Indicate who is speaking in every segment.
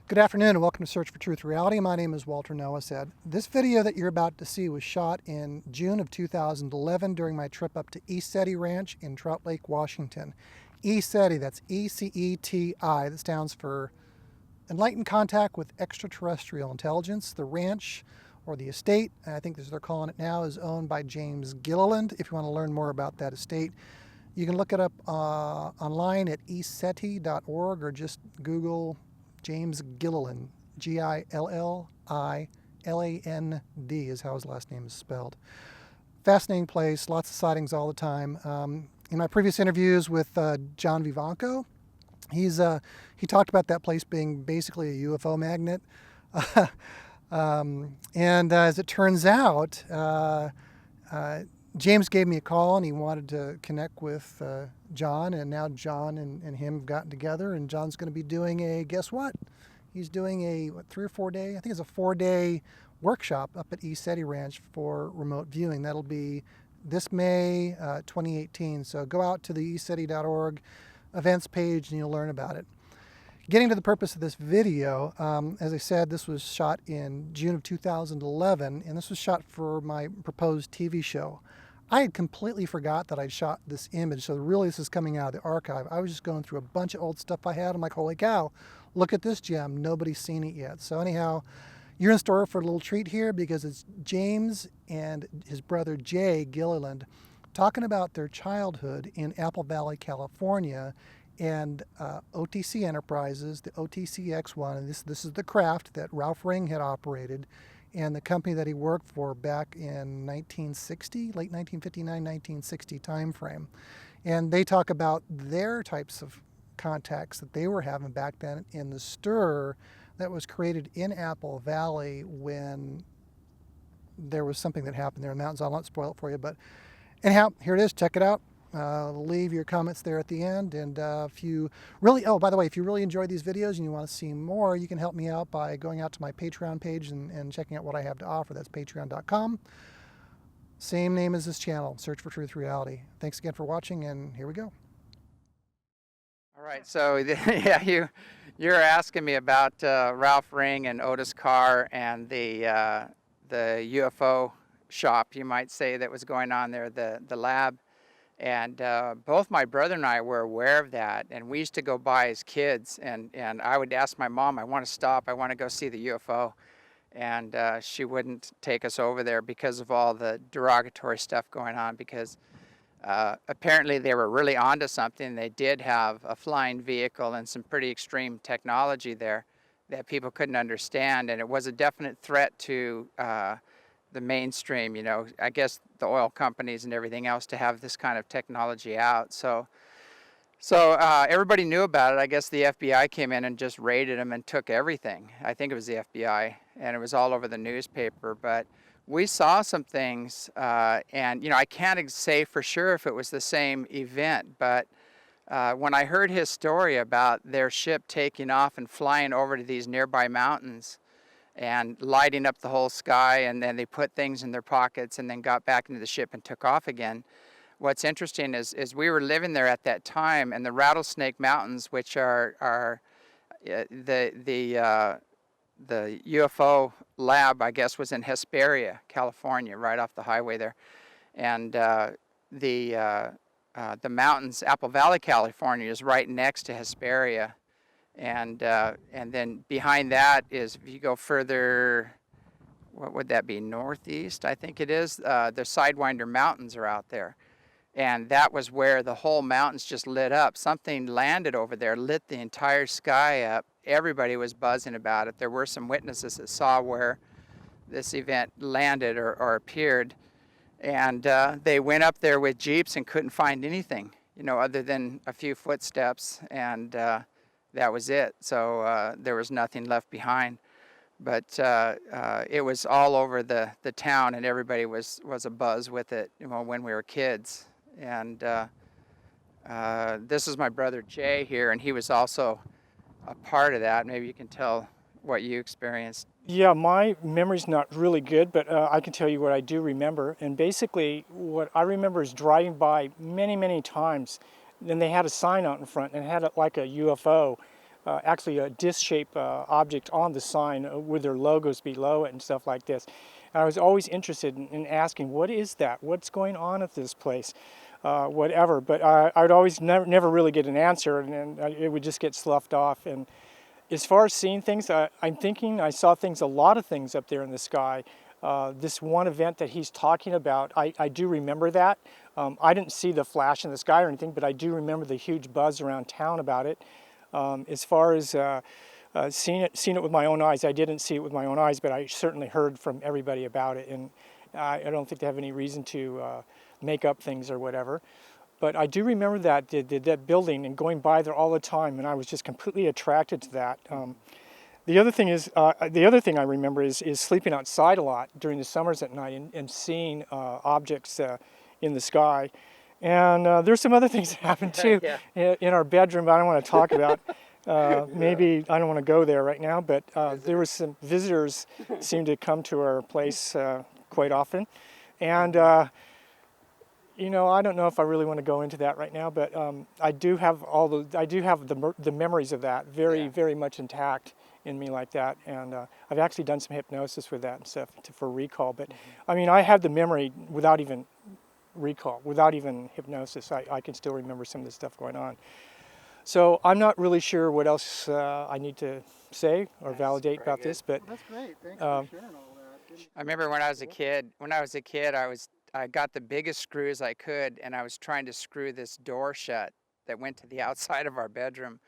Speaker 1: Good afternoon and welcome to Search for Truth Reality. My name is Walter Noah. This video that you're about to see was shot in June of 2011 during my trip up to ECETI Ranch in Trout Lake, Washington. ECETI, that's E-C-E-T-I, that stands for Enlightened Contact with Extraterrestrial Intelligence. The ranch, or the estate, I think this is what they're calling it now, is owned by James Gilliland. If you want to learn more about that estate, you can look it up online at ECETI.org or just Google James Gilliland, G-I-L-L-I-L-A-N-D is how his last name is spelled. Fascinating place, lots of sightings all the time. In my previous interviews with John VIVANCO, he talked about that place being basically a UFO magnet. And as it turns out, James gave me a call and he wanted to connect with John, and now John and him have gotten together, and John's going to be doing guess what? He's doing a 3 or 4 day, I think it's a 4-day workshop up at ECETI Ranch for remote viewing. That'll be this May 2018. So go out to the ECETI.org events page and you'll learn about it. Getting to the purpose of this video, as I said, this was shot in June of 2011, and this was shot for my proposed TV show. I had completely forgot that I'd shot this image, so really this is coming out of the archive. I was just going through a bunch of old stuff I had. I'm like, holy cow, look at this gem. Nobody's seen it yet. So anyhow, you're in store for a little treat here because it's James and his brother Jay Gilliland talking about their childhood in Apple Valley, California, and OTC Enterprises, the OTC X1, and this is the craft that Ralph Ring had operated, and the company that he worked for back in 1960, late 1959, 1960 timeframe. And they talk about their types of contacts that they were having back then in the stir that was created in Apple Valley when there was something that happened there in the mountains. I'll not spoil it for you, but anyhow, here it is. Check it out. Leave your comments there at the end, and if you really, oh, by the way, if you really enjoy these videos and you want to see more, you can help me out by going out to my Patreon page and checking out what I have to offer. That's patreon.com. Same name as this channel, Search for Truth Reality. Thanks again for watching, and here we go.
Speaker 2: All right, so yeah, you're asking me about Ralph Ring and Otis Carr and the UFO shop, you might say, that was going on there, the lab. And both my brother and I were aware of that, and we used to go by as kids, and I would ask my mom, I want to stop, I want to go see the UFO, and she wouldn't take us over there because of all the derogatory stuff going on, because apparently they were really onto something. They did have a flying vehicle and some pretty extreme technology there that people couldn't understand, and it was a definite threat to the mainstream, you know, I guess the oil companies and everything else, to have this kind of technology out. So everybody knew about it. I guess the FBI came in and just raided them and took everything. I think it was the FBI, and it was all over the newspaper. But we saw some things, and you know, I can't say for sure if it was the same event, but when I heard his story about their ship taking off and flying over to these nearby mountains and lighting up the whole sky, and then they put things in their pockets and then got back into the ship and took off again. What's interesting is we were living there at that time, and the Rattlesnake Mountains, which are the UFO lab, I guess, was in Hesperia, California, right off the highway there. And the mountains, Apple Valley, California, is right next to Hesperia. And then behind that is, if you go further, what would that be, northeast, I think it is, the Sidewinder Mountains are out there. And that was where the whole mountains just lit up. Something landed over there, lit the entire sky up. Everybody was buzzing about it. There were some witnesses that saw where this event landed or appeared. And they went up there with jeeps and couldn't find anything, you know, other than a few footsteps, and that was it. So there was nothing left behind. But it was all over the town, and everybody was abuzz with it, you know, when we were kids. And this is my brother Jay here, and he was also a part of that. Maybe you can tell what you experienced.
Speaker 3: Yeah, my memory's not really good, but I can tell you what I do remember. And basically, what I remember is driving by many, many times. Then they had a sign out in front, and it had like a UFO actually a disc-shaped object on the sign with their logos below it and stuff like this. And I was always interested in asking, what is that? What's going on at this place? Whatever. But I would always never really get an answer, and it would just get sloughed off. And as far as seeing things, I'm thinking I saw things, a lot of things up there in the sky. This one event that he's talking about, I do remember that. I didn't see the flash in the sky or anything, but I do remember the huge buzz around town about it. As far as seeing it with my own eyes, I didn't see it with my own eyes, but I certainly heard from everybody about it, and I don't think they have any reason to make up things or whatever. But I do remember that building and going by there all the time, and I was just completely attracted to that. The other thing I remember is sleeping outside a lot during the summers at night and seeing objects in the sky. And there's some other things that happened too in our bedroom, but I don't want to talk about. Maybe I don't want to go there right now, but there were some visitors seemed to come to our place quite often, and you know, I don't know if I really want to go into that right now, but I do have the memories of that very much intact in me like that, and I've actually done some hypnosis with that and stuff for recall. But I mean, I have the memory without even recall, without even hypnosis. I can still remember some of the stuff going on. So I'm not really sure what else I need to say or validate about this, but
Speaker 1: Well, that's great. Thanks for sharing all that.
Speaker 2: I remember when I was a kid. I got the biggest screws I could, and I was trying to screw this door shut that went to the outside of our bedroom.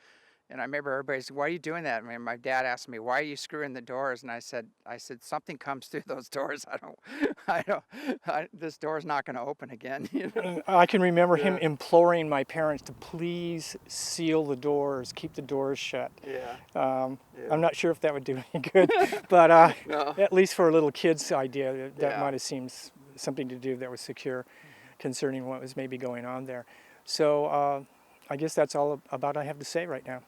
Speaker 2: And I remember everybody said, "Why are you doing that?" I mean, my dad asked me, "Why are you screwing the doors?" And I said, "Something comes through those doors. This door's not going to open again." You know?
Speaker 3: I can remember him imploring my parents to please seal the doors, keep the doors shut. I'm not sure if that would do any good, but
Speaker 2: No.
Speaker 3: at least for a little kid's idea, that might have seemed something to do that was secure concerning what was maybe going on there. So I guess that's all about I have to say right now.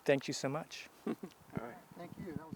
Speaker 3: Thank you so much.
Speaker 2: All right.
Speaker 1: Thank you. That was